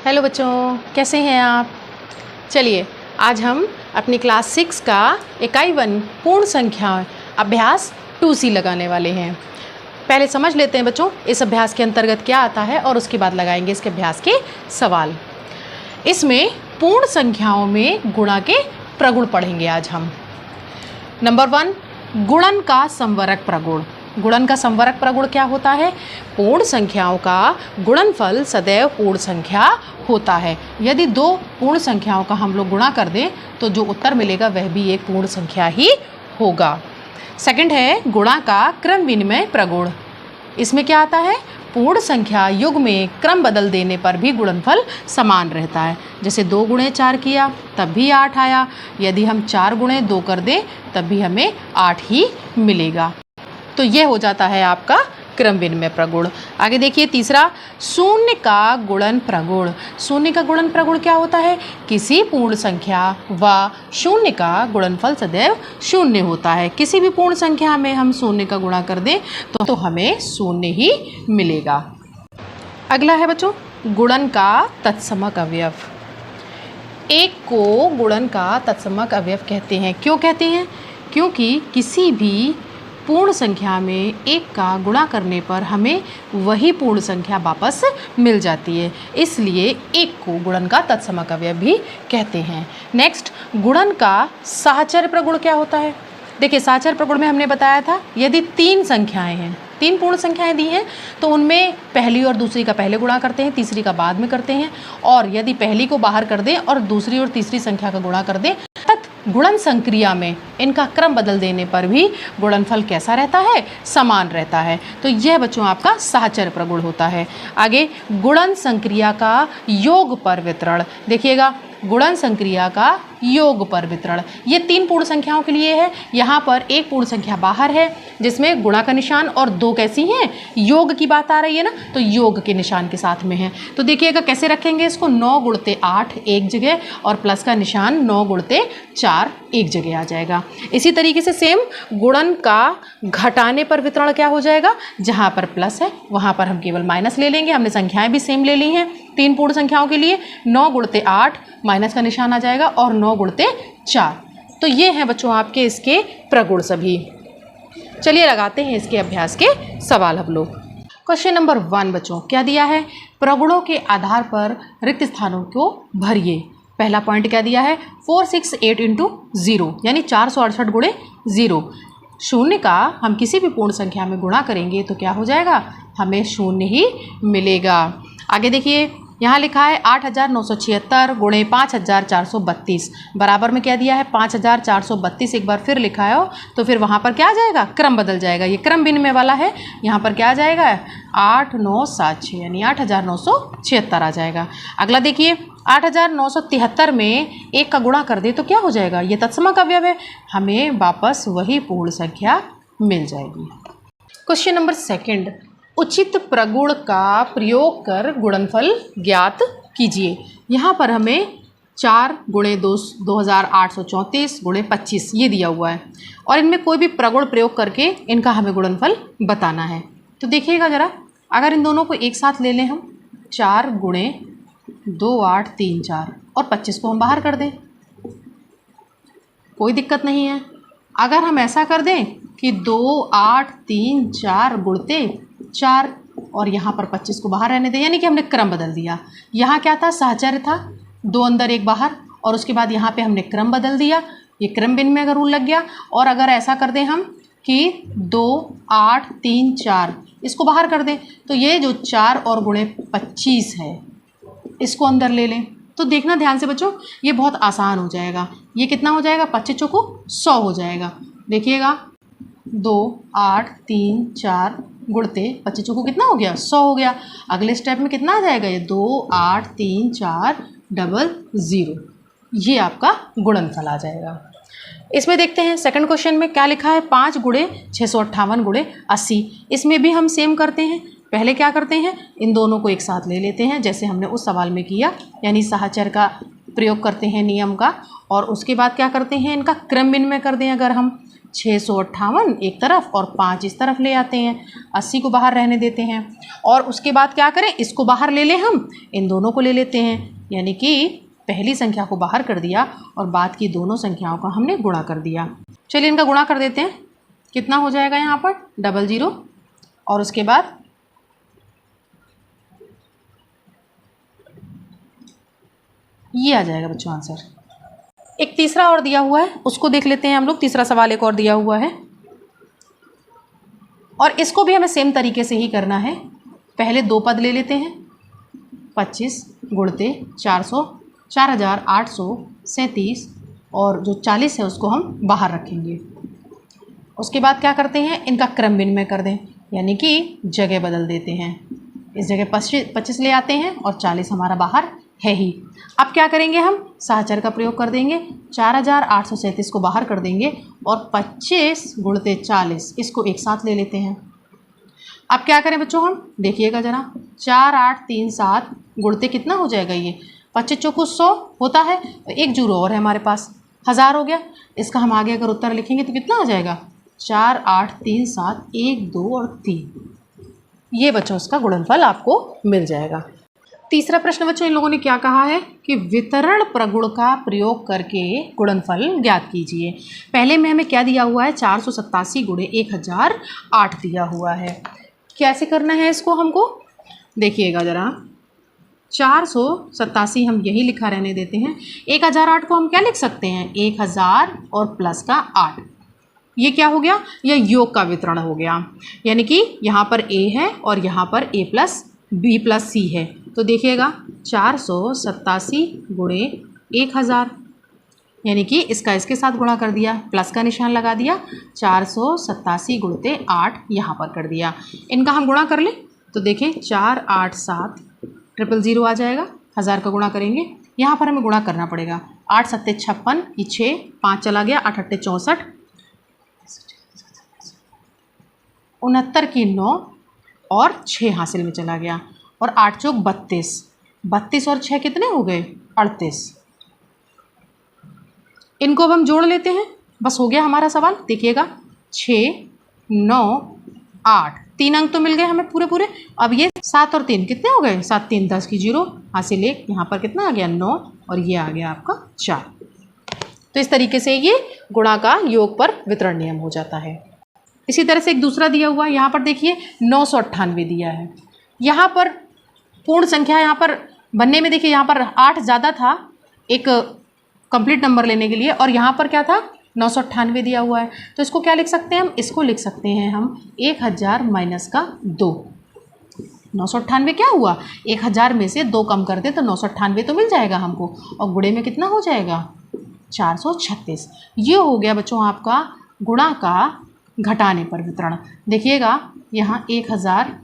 Hello बच्चों, कैसे हैं आप। चलिए आज हम अपनी क्लास 6 का इकाई 1 पूर्ण संख्या अभ्यास 2C लगाने वाले हैं। पहले समझ लेते हैं बच्चों इस अभ्यास के अंतर्गत क्या आता है और उसके बाद लगाएंगे इसके अभ्यास के सवाल। इसमें पूर्ण संख्याओं में गुणा के प्रगुण पढ़ेंगे आज हम। नंबर 1, गुणन का संवरक प्रगुण। गुणन का संवरक प्रगुण क्या होता है? पूर्ण संख्याओं का गुणनफल सदैव पूर्ण संख्या होता है। यदि दो पूर्ण संख्याओं का हम लोग गुणा कर दें तो जो उत्तर मिलेगा वह भी एक पूर्ण संख्या ही होगा। सेकंड है गुणा का क्रम विनिमय प्रगुण। इसमें क्या आता है? पूर्ण संख्या युग में क्रम बदल देने पर भी गुणनफल समान रहता है। जैसे 2 गुणे 4 किया तब भी 8 आया, यदि हम 4 गुणे 2 कर दें तब भी हमें 8 ही मिलेगा। तो ये हो जाता है आपका क्रम विनिमय प्रगुण। आगे देखिए तीसरा, शून्य का गुणन प्रगुण। शून्य का गुणन प्रगुण क्या होता है? किसी पूर्ण संख्या व शून्य का गुणनफल सदैव शून्य होता है। किसी भी पूर्ण संख्या में हम शून्य का गुणा कर दें तो हमें शून्य ही मिलेगा। अगला है बच्चों गुणन का तत्समक अवयव। एक को गुणन का तत्समक अवयव कहते हैं। क्यों कहते हैं? क्योंकि किसी भी पूर्ण संख्या में एक का गुणा करने पर हमें वही पूर्ण संख्या वापस मिल जाती है, इसलिए एक को गुणन का तत्समक अवयव भी कहते हैं। नेक्स्ट, गुणन का साहचर्य प्रगुण क्या होता है? देखिए साहचर्य प्रगुण में हमने बताया था यदि 3 संख्याएं हैं, 3 पूर्ण संख्याएं दी हैं तो उनमें पहली और दूसरी का पहले गुणा करते हैं, तीसरी का बाद में करते हैं, और यदि पहली को बाहर कर दें और दूसरी और तीसरी संख्या का गुणा कर दें गुणन संक्रिया में इनका क्रम बदल देने पर भी गुणनफल कैसा रहता है? समान रहता है। तो यह बच्चों आपका साहचर्य प्रगुण होता है। आगे गुणन संक्रिया का योग पर वितरण। देखिएगा गुणन संक्रिया का योग पर वितरण, ये 3 पूर्ण संख्याओं के लिए है। यहाँ पर एक पूर्ण संख्या बाहर है जिसमें गुणा का निशान और 2 कैसी हैं? योग की बात आ रही है ना, तो योग के निशान के साथ में है। तो देखिएगा कैसे रखेंगे इसको, 9 गुणते 8 एक जगह और प्लस का निशान 9 गुणते 4 एक जगह आ जाएगा। इसी तरीके से सेम गुणन का घटाने पर वितरण क्या हो जाएगा? जहाँ पर प्लस है वहाँ पर हम केवल माइनस ले लेंगे। हमने संख्याएं भी सेम ले ली हैं 3 पूर्ण संख्याओं के लिए। 9 गुणते 8 माइनस का निशान आ जाएगा और 9 गुणते 4। तो ये हैं बच्चों आपके इसके प्रगुण सभी। चलिए लगाते हैं इसके अभ्यास के सवाल हम लोग। क्वेश्चन नंबर 1 बच्चों क्या दिया है? प्रगुणों के आधार पर रिक्त स्थानों को भरिए। पहला पॉइंट क्या दिया है? 468 इंटू 0 यानी 468 गुणे 0। शून्य का हम किसी भी पूर्ण संख्या में गुणा करेंगे तो क्या हो जाएगा? हमें शून्य ही मिलेगा। आगे देखिए यहाँ लिखा है 8976 गुणे 5432 बराबर में क्या दिया है? 5432। एक बार फिर लिखा है तो फिर वहाँ पर क्या आ जाएगा? क्रम बदल जाएगा। ये क्रम विनिमय वाला है, यहाँ पर क्या आ जाएगा? 8976 यानी 8976 आ जाएगा। अगला देखिए 8973 में 1 का गुणा कर दे तो क्या हो जाएगा? ये तत्समक अवयव है, हमें वापस वही पूर्ण संख्या मिल जाएगी। क्वेश्चन नंबर 2, उचित प्रगुण का प्रयोग कर गुणनफल ज्ञात कीजिए। यहाँ पर हमें 4 गुणे 2834 गुणे 25 ये दिया हुआ है और इनमें कोई भी प्रगुण प्रयोग करके इनका हमें गुणनफल बताना है। तो देखिएगा ज़रा, अगर इन दोनों को एक साथ ले लें हम, 4 गुणे 2834 और 25 को हम बाहर कर दें, कोई दिक्कत नहीं है। अगर हम ऐसा कर दें कि 2834 गुणते 4 और यहाँ पर 25 को बाहर रहने दें, यानी कि हमने क्रम बदल दिया। यहाँ क्या था? साहचर्य था, 2 अंदर 1 बाहर, और उसके बाद यहाँ पे हमने क्रम बदल दिया, ये क्रम विनिमय का रूल लग गया। और अगर ऐसा कर दें हम कि 2834 इसको बाहर कर दें तो ये जो 4 और गुणे 25 है इसको अंदर ले लें, तो देखना ध्यान से बच्चों ये बहुत आसान हो जाएगा। ये कितना हो जाएगा? 25 चौको 100 हो जाएगा। देखिएगा 2834 गुणते 25 चौको कितना हो गया? 100 हो गया। अगले स्टेप में कितना आ जाएगा? ये 283400, ये आपका गुणनफल आ जाएगा। इसमें देखते हैं सेकंड क्वेश्चन में क्या लिखा है? 5 गुणे 658 गुणे 80। इसमें भी हम सेम करते हैं। पहले क्या करते हैं? इन दोनों को एक साथ ले लेते हैं जैसे हमने उस सवाल में किया, यानी साहचर्य का प्रयोग करते हैं नियम का, और उसके बाद क्या करते हैं? इनका क्रम विनिमय कर दें अगर हम 658 एक तरफ और 5 इस तरफ ले आते हैं, 80 को बाहर रहने देते हैं और उसके बाद क्या करें, इसको बाहर ले लें, हम इन दोनों को ले लेते हैं, यानी कि पहली संख्या को बाहर कर दिया और बाद की दोनों संख्याओं का हमने गुणा कर दिया। चलिए इनका गुणा कर देते हैं, कितना हो जाएगा यहाँ पर 00 और उसके बाद ये आ जाएगा बच्चों आंसर। एक तीसरा और दिया हुआ है, उसको देख लेते हैं हम लोग। तीसरा सवाल एक और दिया हुआ है और इसको भी हमें सेम तरीके से ही करना है। पहले दो पद ले लेते हैं, 25 गुणते 400 4837 और जो 40 है उसको हम बाहर रखेंगे। उसके बाद क्या करते हैं, इनका क्रम विनिमय कर दें, यानी कि जगह बदल देते हैं। इस जगह 25 ले आते हैं और 40 हमारा बाहर है ही। अब क्या करेंगे, हम सहचर का प्रयोग कर देंगे, 4837 को बाहर कर देंगे और 25 गुणते 40 इसको एक साथ ले लेते हैं। अब क्या करें बच्चों, हम देखिएगा ज़रा, 4837 गुणते कितना हो जाएगा, ये 25 चौको 100 होता है, एक जीरो और है हमारे पास, 1000 हो गया। इसका हम आगे अगर उत्तर लिखेंगे तो कितना आ जाएगा, 4837 1 2 और 3। ये बच्चों इसका गुणनफल आपको मिल जाएगा। तीसरा प्रश्न बच्चों इन लोगों ने क्या कहा है कि वितरण प्रगुण का प्रयोग करके गुणनफल ज्ञात कीजिए। पहले में हमें क्या दिया हुआ है, 487 गुणे 1008 दिया हुआ है। कैसे करना है इसको हमको, देखिएगा ज़रा, 487 हम यही लिखा रहने देते हैं। 1008 को हम क्या लिख सकते हैं, 1000 और प्लस का 8। ये क्या हो गया, यह योग का वितरण हो गया, यानी कि यहाँ पर a है और यहाँ पर a plus b plus c है। तो देखिएगा 487 गुणे 1000, यानी कि इसका इसके साथ गुणा कर दिया, प्लस का निशान लगा दिया, 487 गुणते 8 यहाँ पर कर दिया। इनका हम गुणा कर लें तो देखें 487 000 आ जाएगा। 1000 का गुणा करेंगे, यहाँ पर हमें गुणा करना पड़ेगा, 8 सत्ते 56, ये 6 5 चला गया, 8 अट्ठे 64, 69 की 9 और 6 हासिल में चला गया और 8 चौक 32, 32 और 6 कितने हो गए 38। इनको अब हम जोड़ लेते हैं, बस हो गया हमारा सवाल। देखिएगा 6 9 8, 3 अंक तो मिल गए हमें पूरे पूरे। अब ये 7 और 3 कितने हो गए, 7 3 10 की 0 हासिल 1, यहाँ पर कितना आ गया 9 और ये आ गया आपका 4। तो इस तरीके से ये गुणा का योग पर वितरण नियम हो जाता है। इसी तरह से एक दूसरा दिया हुआ है, यहाँ पर देखिए 998 दिया है। यहाँ पर पूर्ण संख्या यहाँ पर बनने में देखिए, यहाँ पर 8 ज़्यादा था एक कंप्लीट नंबर लेने के लिए और यहाँ पर क्या था 998 दिया हुआ है। तो इसको क्या लिख सकते हैं हम, इसको लिख सकते हैं हम 1000 माइनस का 2। 998 क्या हुआ, 1000 में से 2 कम कर दे तो 998 तो मिल जाएगा हमको और गुणे में कितना हो जाएगा 436। ये हो गया बच्चों आपका गुणा का घटाने पर वितरण। देखिएगा यहाँ 1000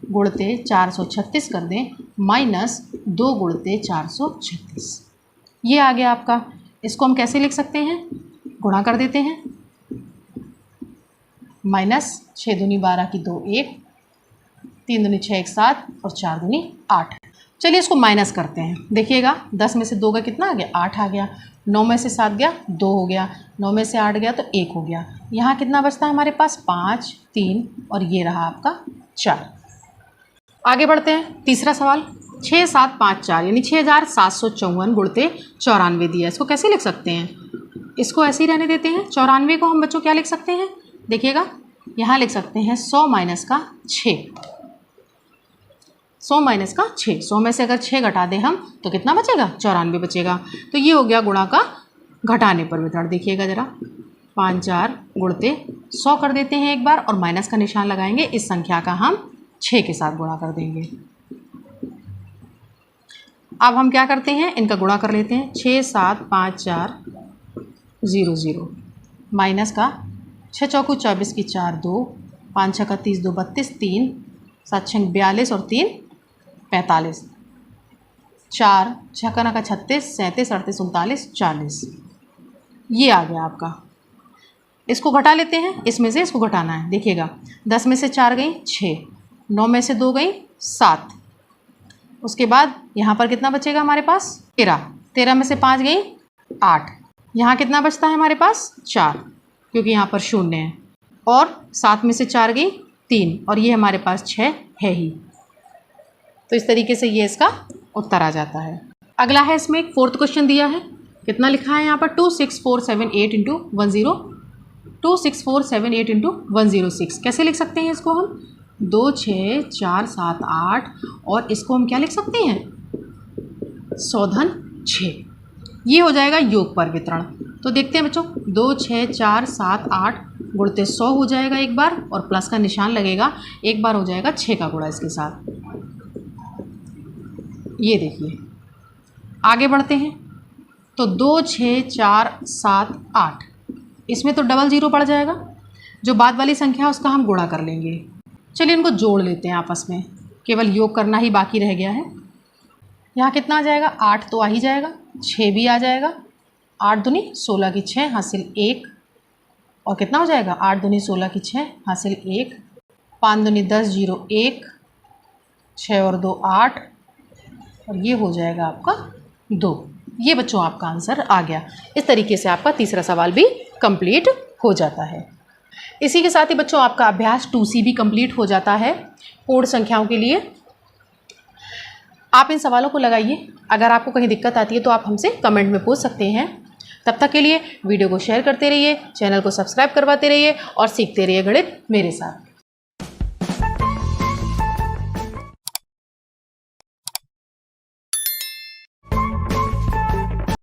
गुणते 436 कर दें माइनस 2 गुणते 436, ये आ गया आपका। इसको हम कैसे लिख सकते हैं, गुणा कर देते हैं, माइनस 6 दूनी 12 की 2 1, 3 दूनी 6 1 7 और 4 दूनी 8। चलिए इसको माइनस करते हैं। देखिएगा 10 में से 2 का कितना आ गया 8 आ गया, 9 में से 7 गया 2 हो गया, 9 में से 8 गया तो 1 हो गया। यहाँ कितना बचता है हमारे पास 5 3 और ये रहा आपका 4। आगे बढ़ते हैं, तीसरा सवाल 6754 यानी 6754 गुणते 94 दिया। इसको कैसे लिख सकते हैं, इसको ऐसे ही रहने देते हैं। 94 को हम बच्चों क्या लिख सकते हैं, देखिएगा यहाँ लिख सकते हैं 100 माइनस का 6, 100 माइनस का 6। 100 में से अगर 6 घटा दें हम तो कितना बचेगा 94 बचेगा। तो ये हो गया गुणा का घटाने पर वितरण। देखिएगा ज़रा 5 4 गुणते 100 कर देते हैं एक बार और माइनस का निशान लगाएंगे, इस संख्या का हम 6 के साथ गुणा कर देंगे। अब हम क्या करते हैं, इनका गुणा कर लेते हैं। 675400 माइनस का 6 चौको 24 की 4 2, 5 6 का 30 2 32, 3 7 6 42 और 3 45, 4 6 का 36 37 38 39 40। ये आ गया आपका। इसको घटा लेते हैं, इसमें से इसको घटाना है। देखिएगा 10 में से 4 गई 6, 9 में से 2 गई 7, उसके बाद यहाँ पर कितना बचेगा हमारे पास 13, 13 में से 5 गई 8, यहाँ कितना बचता है हमारे पास 4, क्योंकि यहाँ पर 0 है, और 7 में से 4 गई 3, और ये हमारे पास 6 है ही। तो इस तरीके से ये इसका उत्तर आ जाता है। अगला है, इसमें एक 4th क्वेश्चन दिया है। कितना लिखा है यहाँ पर? 26478 इंटू 10, 26478 इंटू 106। कैसे लिख सकते हैं इसको हम? 2 6 4 7 8, और इसको हम क्या लिख सकते हैं? 100 धन 6। ये हो जाएगा योग पर वितरण। तो देखते हैं बच्चों, 2 6 4 7 8 गुणते 100 हो जाएगा एक बार, और प्लस का निशान लगेगा एक बार, हो जाएगा 6 का गुणा इसके साथ। ये देखिए, आगे बढ़ते हैं। तो 2 6 4 7 8, इसमें तो डबल 0 पड़ जाएगा। जो बाद वाली संख्या है उसका हम गुणा कर लेंगे। चलिए इनको जोड़ लेते हैं आपस में, केवल योग करना ही बाकी रह गया है। यहाँ कितना आ जाएगा? 8 तो आ ही जाएगा, 6 भी आ जाएगा। 8 दूनी 16 की 6 हासिल 1, और कितना हो जाएगा? 8 दूनी 16 की 6 हासिल 1, 5 दूनी 10 0 1, 6 और 2 8, और ये हो जाएगा आपका 2। ये बच्चों आपका आंसर आ गया। इस तरीके से आपका तीसरा सवाल भी कंप्लीट हो जाता है। इसी के साथ ही बच्चों आपका अभ्यास 2C भी कंप्लीट हो जाता है पूर्ण संख्याओं के लिए। आप इन सवालों को लगाइए। अगर आपको कहीं दिक्कत आती है तो आप हमसे कमेंट में पूछ सकते हैं। तब तक के लिए वीडियो को शेयर करते रहिए, चैनल को सब्सक्राइब करवाते रहिए और सीखते रहिए गणित मेरे साथ।